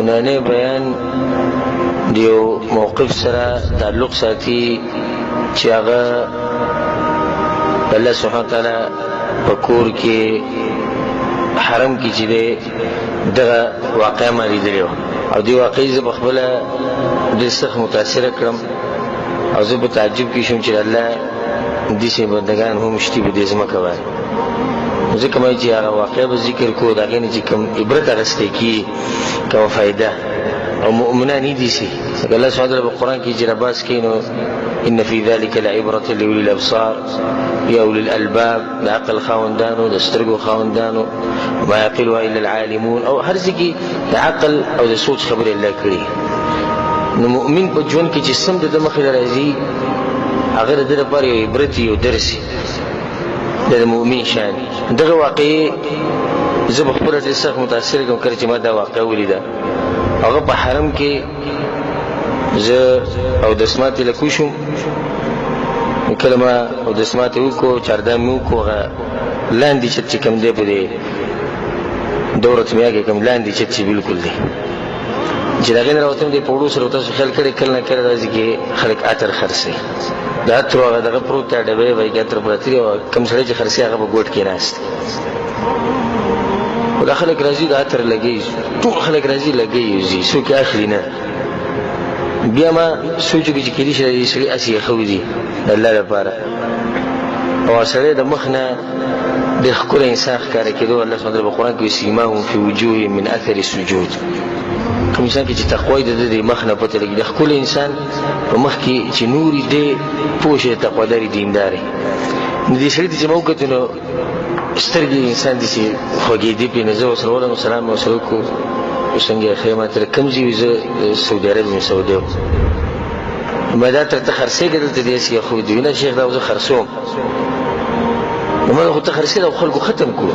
نننی بیان دیو موقف سره تعلق ساتي چې هغه الله سبحانه وتعالی په کور کې حرم کې چې دی دغه واقع ما لیدلی وه او دې واقعي زه په خپله ډېر سخت متاثره کړم او زه په تعجب کې شوم چې الله داسې بندګان هم شتي په دې ځمکه باندې ځکه ما چې هغه واقع به ذکر کړو د هغې نه چې کوم عبرت اخیستی کېږي کومه فایده او مؤمنان یې داسې لکه الله سبحانه وتعالی په قرآن کې چې رباس کوي نو ان فی ذلک لعبرة لأولی الابصار یا اولی الالباب د عقل خاوندانو د سترګو خاوندانو ما یعقلها الا العالمون او هر ځای کې د عقل او د سوچ خبرې الله کړي نو مؤمن په ژوند کې چې سم د ده مخې ته راځي هغه د ده لپاره یو عبرت یو درس د مؤمن شان دغه واقعې زه په خپله ډېر سخت متاثر کوم کله چې ما دا واقعه ولیده هغه په حرم کې زه اودس ماتې له کوشم کله ما اودس ماتې وکړو چاردام مې وکړو هغه لاندې چت چې کوم دی په دې دورة میا کې کوم لاندې چت چې بلکل دی چې د هغې نه راوتم دی په وړو سره تاسو خیال کړی کله نه کله راځي کې خلک عطر خرڅوي د عطرو هغه دغه پروت دی ډبې وایي کې عطر پراته دي او کوم سړی چې خرڅوي هغه په ګوټ کې ناست خو دا خلک راځي د عطر لګوي ټول خلک راځي لګوي وځي څوک یې اخلي نه بیا ما سوچ وکړو چې کېدای شي دې سړي هسې ایښوي دي د الله لپاره او سړی د مخ نه ډېر ښکلی انسان ښکاره کېدو الله سبحانه وتعالی په قرآن کې سیماهم فی وجوههم من اثر السجود کوم انسان کې چې تقوا د د مخ نه پته لګي د ښکلی انسان په مخ کې چې نور دی پوه شي تقواداري دینداري نو دې سړي ته چې ما وکتو نو سترګې انسان داسې خوږېدې پرې نه زه ورسره ورغلم سلام مې ورسره وکړو څنګه یې ښه ما تر کوم ځای وي زه سعودي عرب یم سعودي وم ما دا تر ته خرڅېږه دلته دې هسې ایښودي وي نه شیخ دا زه خرڅوم نو ما خو ته خرڅېږه او خلکو ختم کړو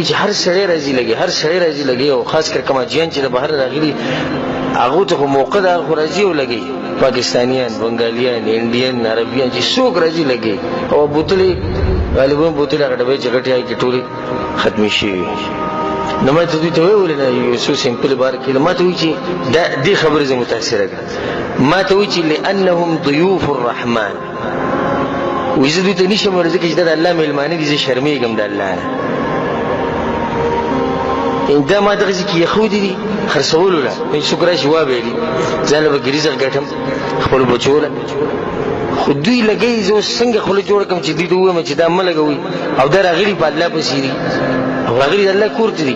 چې هر سړی راځي لګي هر سړی راځي لګي او خاص کر کماجیان چې د بهر راغلي هغو ته خو موقع ده خو راځي او لګي پاکستانیان بنګالیان انډین عربیان چې څوک راځي لګي او بوتلې غالبا بوتلې هغه ډبې چې غټې هغې کې ټولې ختمې شوي نو ما ته دوی ته ویولې نه یو څو سمپل بار کې ما ته وایي چې دې خبرې زه متاثره کړه ما ته وایي چې لانهم ضیوف الرحمن وایي زه دوی ته نشم ویلی ځکه چې دا د الله مېلمانه دي زه شرمېږم د الله نه دا ما دغسې کې ایښودي دي خرڅولو له څوک راشي وابهلي ځان له به ګریزه ګټم خپلو بچو له خو دوی لګوي زه اوس څنګه خوله جوړه کړم چې دوی ته ووایم چې دا مه لګوئ او دا راغلي په الله پسې دي او راغلي د الله کور ته دي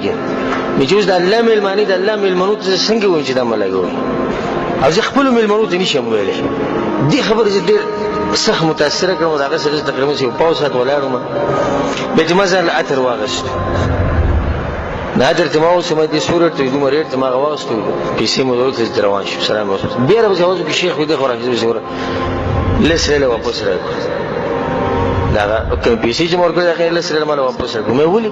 نو چې اوس د الله مېلمانې د الله مېلمنو ته زه څنګه ووایم چې دا مه لګوئ او زه خپلو مېلمنو ته نشم ویلی دې خبرې زه ډېر سخت متاثره کړم او د هغه سره زه تقریبا یو پاو ساعت ولاړم بیا چې ما ځان له عطر واغېستو د عطر ته ما اوسم دې سورت ته دومره ریټ ته ما هغه واغېستو پیسې مو ورکړې چې روان شو سلام وکړو بیا راپسې اواز وکړي شیخ وي دې خو راپسې پسې وره لس ریاله واپس راکړو د هغه کومې پیسې چې مو ورکړې د هغې لس ریاله ما له واپس راکړو مې ولې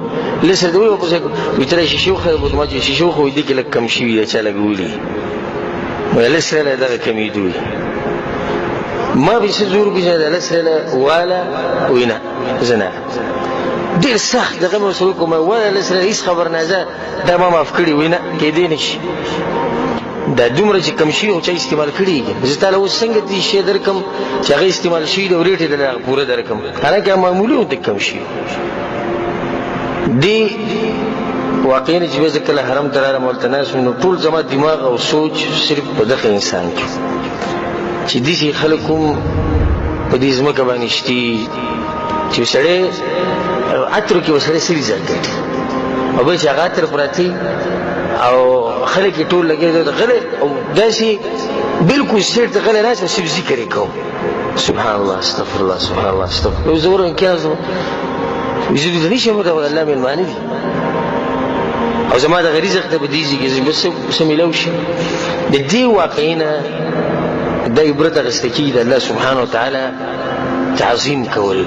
لس ریاله ولې واپس راکړو وایي ته دا شیشې وښیه ما چې شیشې وښیه دې کې لږ کم شوي دی چا لګولي وایي لس ریاله دغه کمېدو وي ما پیسې زور وکړي چې د لس ریاله واله وایي نه زه نه ډېر سخت دغه مې ورسره وکړو ما واله لس ریاله هېڅ خبر نه زه دا ما معاف کړي وایي نه کېدی نه شي دا دومره چې کم شي او چا استعمال کړي زه تاله اوس څنګه دې شی درکړم چې هغه استعمال شوي دی او ریټ یې دله پوره درکړم حالانکې هغه معمولي ورته کم شي دې واقعي نه چې بیا زه کله حرم ته رالم هلته ناست وم نو ټول زما دماغ او سوچ صرف په دغه انسان کې چې داسې خلک هم په دې ځمکه باندې شتي چې سړی عطرو کې سړی سړي ځان ګټي او بیا چې هغه عطر پراته او خلک یې ټول لګېدل د غلی او داسې بلکل سټ د غلی ناست او صرف ذکر یې کوم سبحان الله استغفر الله سبحان الله استغفر الله زه ورغلم کېناستم زه دوی ته نشم د الله مېلمانه دي او زما دغه رزق ته به دې ځای کې بس څه میلاو شي د دې واقعې نه دا عبرت اخیسته کېږي د الله سبحانه وتعالی تعظیم کول